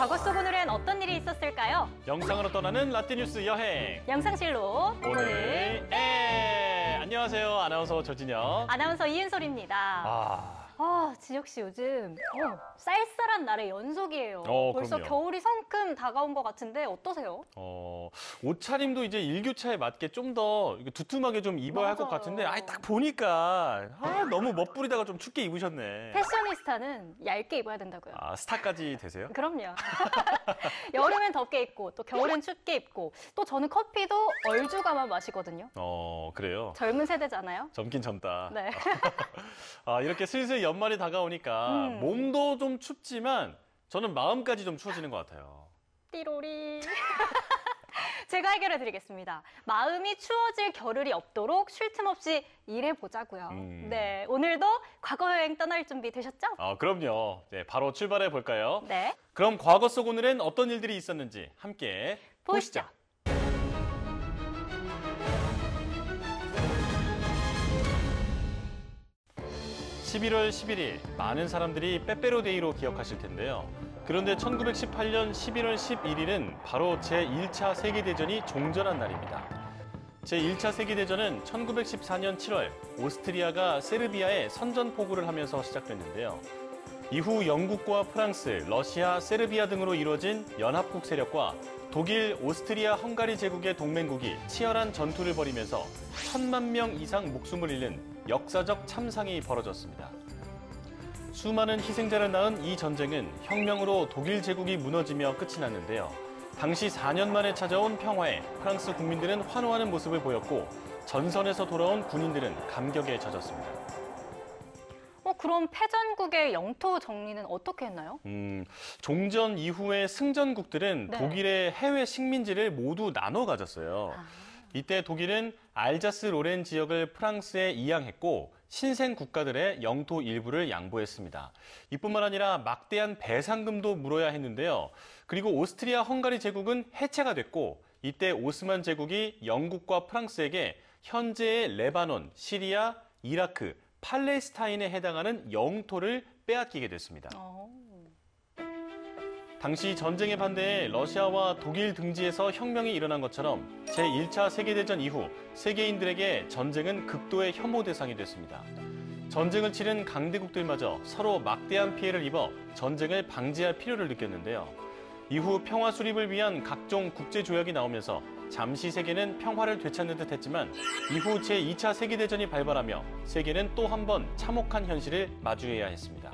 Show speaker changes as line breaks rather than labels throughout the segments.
과거 속 오늘은 어떤 일이 있었을까요?
영상으로 떠나는 라떼뉴스 여행.
영상실로
오늘 안녕하세요. 아나운서 조진영.
아나운서 이은솔입니다. 진혁 씨 요즘 쌀쌀한 날의 연속이에요. 벌써
그럼요.
겨울이 성큼 다가온 것 같은데 어떠세요?
옷차림도 이제 일교차에 맞게 좀 더 두툼하게 좀 입어야 할 것
맞아요.
같은데 딱 보니까 너무 멋부리다가 좀 춥게 입으셨네.
패셔니스타는 얇게 입어야 된다고요.
스타까지 되세요?
그럼요. 여름엔 덥게 입고 또 겨울엔 춥게 입고 또 저는 커피도 얼죽아만 마시거든요.
그래요?
젊은 세대잖아요.
젊긴 젊다.
네.
이렇게 슬슬 연말이 다가오니까 몸도 좀 춥지만 저는 마음까지 좀 추워지는 것 같아요.
띠로리. 제가 해결해 드리겠습니다. 마음이 추워질 겨를이 없도록 쉴 틈 없이 일해보자고요. 네, 오늘도 과거 여행 떠날 준비 되셨죠?
그럼요. 네, 바로 출발해 볼까요?
네.
그럼 과거 속 오늘엔 어떤 일들이 있었는지 함께 보시죠. 11월 11일, 많은 사람들이 빼빼로데이로 기억하실 텐데요. 그런데 1918년 11월 11일은 바로 제1차 세계대전이 종전한 날입니다. 제1차 세계대전은 1914년 7월 오스트리아가 세르비아에 선전포고를 하면서 시작됐는데요. 이후 영국과 프랑스, 러시아, 세르비아 등으로 이루어진 연합국 세력과 독일, 오스트리아, 헝가리 제국의 동맹국이 치열한 전투를 벌이면서 1,000만 명 이상 목숨을 잃는 역사적 참상이 벌어졌습니다. 수많은 희생자를 낳은 이 전쟁은 혁명으로 독일 제국이 무너지며 끝이 났는데요. 당시 4년 만에 찾아온 평화에 프랑스 국민들은 환호하는 모습을 보였고 전선에서 돌아온 군인들은 감격에 젖었습니다.
그럼 패전국의 영토 정리는 어떻게 했나요?
종전 이후의 승전국들은
네.
독일의 해외 식민지를 모두 나눠 가졌어요. 이때 독일은 알자스 로렌 지역을 프랑스에 이양했고 신생 국가들의 영토 일부를 양보했습니다. 이뿐만 아니라 막대한 배상금도 물어야 했는데요. 그리고 오스트리아 헝가리 제국은 해체가 됐고 이때 오스만 제국이 영국과 프랑스에게 현재의 레바논, 시리아, 이라크, 팔레스타인에 해당하는 영토를 빼앗기게 됐습니다. 당시 전쟁에 반대해 러시아와 독일 등지에서 혁명이 일어난 것처럼 제1차 세계대전 이후 세계인들에게 전쟁은 극도의 혐오 대상이 됐습니다. 전쟁을 치른 강대국들마저 서로 막대한 피해를 입어 전쟁을 방지할 필요를 느꼈는데요. 이후 평화 수립을 위한 각종 국제조약이 나오면서 잠시 세계는 평화를 되찾는 듯 했지만 이후 제2차 세계대전이 발발하며 세계는 또 한 번 참혹한 현실을 마주해야 했습니다.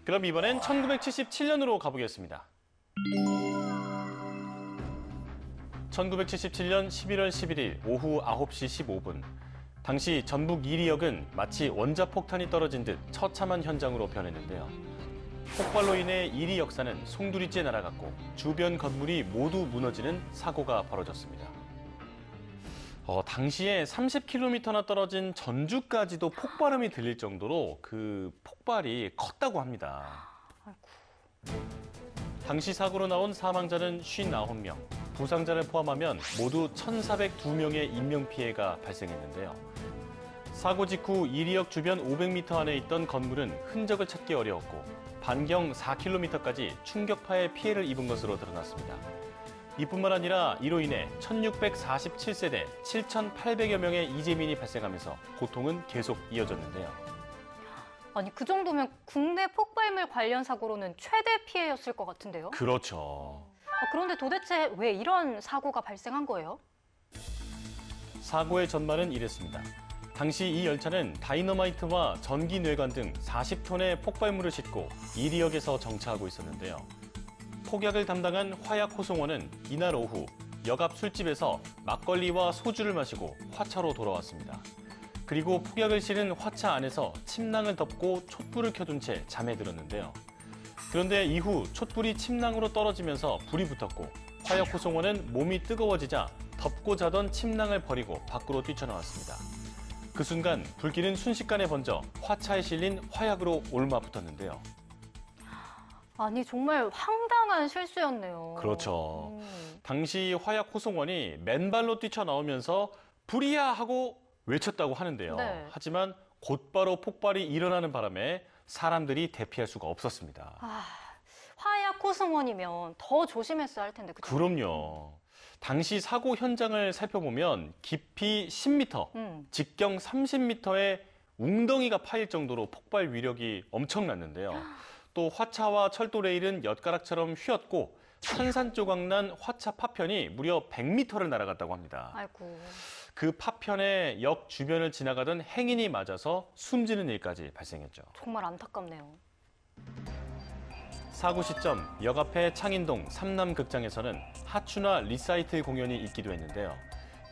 그럼 이번엔 1977년으로 가보겠습니다. 1977년 11월 11일 오후 9시 15분. 당시 전북 이리역은 마치 원자폭탄이 떨어진 듯 처참한 현장으로 변했는데요. 폭발로 인해 이리 역사는 송두리째 날아갔고 주변 건물이 모두 무너지는 사고가 벌어졌습니다. 당시에 30km나 떨어진 전주까지도 폭발음이 들릴 정도로 그 폭발이 컸다고 합니다. 당시 사고로 나온 사망자는 59명, 부상자를 포함하면 모두 1,402명의 인명피해가 발생했는데요. 사고 직후 이리역 주변 500m 안에 있던 건물은 흔적을 찾기 어려웠고 반경 4km까지 충격파의 피해를 입은 것으로 드러났습니다. 이뿐만 아니라 이로 인해 1647세대 7,800여 명의 이재민이 발생하면서 고통은 계속 이어졌는데요.
아니, 그 정도면 국내 폭발물 관련 사고로는 최대 피해였을 것 같은데요?
그렇죠.
그런데 도대체 왜 이런 사고가 발생한 거예요?
사고의 전말은 이랬습니다. 당시 이 열차는 다이너마이트와 전기뇌관 등 40톤의 폭발물을 싣고 이리역에서 정차하고 있었는데요. 폭약을 담당한 화약 호송원은 이날 오후 역 앞 술집에서 막걸리와 소주를 마시고 화차로 돌아왔습니다. 그리고 폭약을 실은 화차 안에서 침낭을 덮고 촛불을 켜둔 채 잠에 들었는데요. 그런데 이후 촛불이 침낭으로 떨어지면서 불이 붙었고 화약 호송원은 몸이 뜨거워지자 덮고 자던 침낭을 버리고 밖으로 뛰쳐나왔습니다. 그 순간 불길은 순식간에 번져 화차에 실린 화약으로 옮아붙었는데요.
아니, 정말 황당한 실수였네요.
그렇죠. 당시 화약 호송원이 맨발로 뛰쳐나오면서 불이야 하고 외쳤다고 하는데요.
네.
하지만 곧바로 폭발이 일어나는 바람에 사람들이 대피할 수가 없었습니다.
화약 하얗고 승원이면 더 조심했어야 할 텐데. 그쵸?
그럼요. 당시 사고 현장을 살펴보면 깊이 10m, 직경 30m의 웅덩이가 파일 정도로 폭발 위력이 엄청났는데요. 또 화차와 철도 레일은 엿가락처럼 휘었고 산산조각난 화차 파편이 무려 100m를 날아갔다고 합니다.
아이고.
그 파편에 역 주변을 지나가던 행인이 맞아서 숨지는 일까지 발생했죠.
정말 안타깝네요.
사고 시점 역 앞의 창인동 삼남극장에서는 하추나 리사이틀 공연이 있기도 했는데요.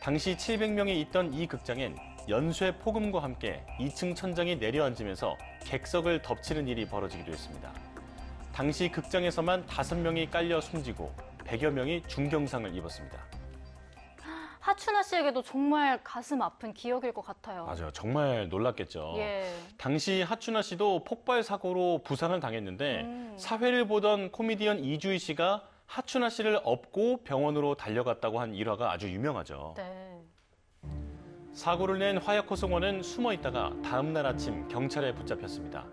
당시 700명이 있던 이 극장엔 연쇄 폭음과 함께 2층 천장이 내려앉으면서 객석을 덮치는 일이 벌어지기도 했습니다. 당시 극장에서만 5명이 깔려 숨지고 100여 명이 중경상을 입었습니다.
하춘아 씨에게도 정말 가슴 아픈 기억일 것 같아요.
맞아요. 정말 놀랐겠죠.
예.
당시 하춘아 씨도 폭발 사고로 부상을 당했는데 사회를 보던 코미디언 이주희 씨가 하춘아 씨를 업고 병원으로 달려갔다고 한 일화가 아주 유명하죠.
네.
사고를 낸 화약호 승원은 숨어 있다가 다음 날 아침 경찰에 붙잡혔습니다.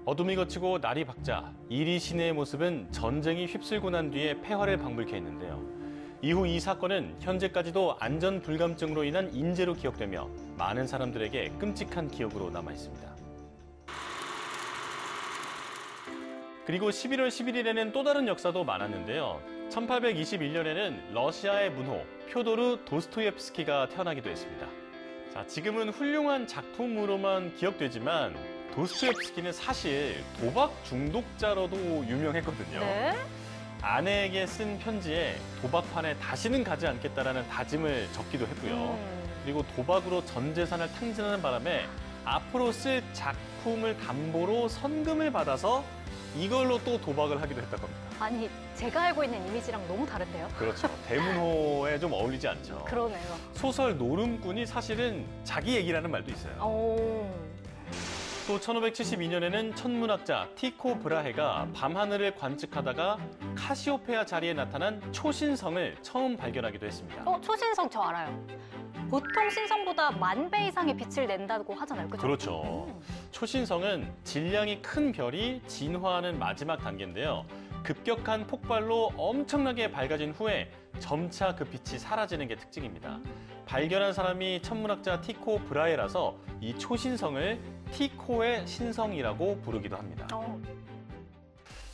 어둠이 걷히고 날이 밝자 이리 시내의 모습은 전쟁이 휩쓸고 난 뒤에 폐허를 방불케 했는데요. 이후 이 사건은 현재까지도 안전 불감증으로 인한 인재로 기억되며 많은 사람들에게 끔찍한 기억으로 남아 있습니다. 그리고 11월 11일에는 또 다른 역사도 많았는데요. 1821년에는 러시아의 문호 표도르 도스토옙스키가 태어나기도 했습니다. 자, 지금은 훌륭한 작품으로만 기억되지만 도스토옙스키는 사실 도박 중독자로도 유명했거든요.
네?
아내에게 쓴 편지에 도박판에 다시는 가지 않겠다라는 다짐을 적기도 했고요. 그리고 도박으로 전 재산을 탕진하는 바람에 앞으로 쓸 작품을 담보로 선금을 받아서 이걸로 또 도박을 하기도 했다고 합니다.
아니, 제가 알고 있는 이미지랑 너무 다른데요?
그렇죠. 대문호에 좀 어울리지 않죠.
그러네요.
소설 노름꾼이 사실은 자기 얘기라는 말도 있어요.
오.
또 1572년에는 천문학자 티코 브라헤가 밤하늘을 관측하다가 카시오페아 자리에 나타난 초신성을 처음 발견하기도 했습니다.
초신성 저 알아요. 보통 신성보다 10,000배 이상의 빛을 낸다고 하잖아요. 그죠?
그렇죠. 초신성은 질량이 큰 별이 진화하는 마지막 단계인데요. 급격한 폭발로 엄청나게 밝아진 후에 점차 그 빛이 사라지는 게 특징입니다. 발견한 사람이 천문학자 티코 브라헤라서 이 초신성을 티코의 신성이라고 부르기도 합니다.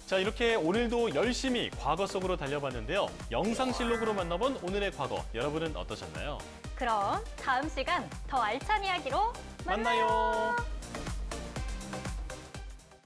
자, 이렇게 오늘도 열심히 과거 속으로 달려봤는데요. 영상실록으로 만나본 오늘의 과거, 여러분은 어떠셨나요?
그럼 다음 시간 더 알찬 이야기로 만나요.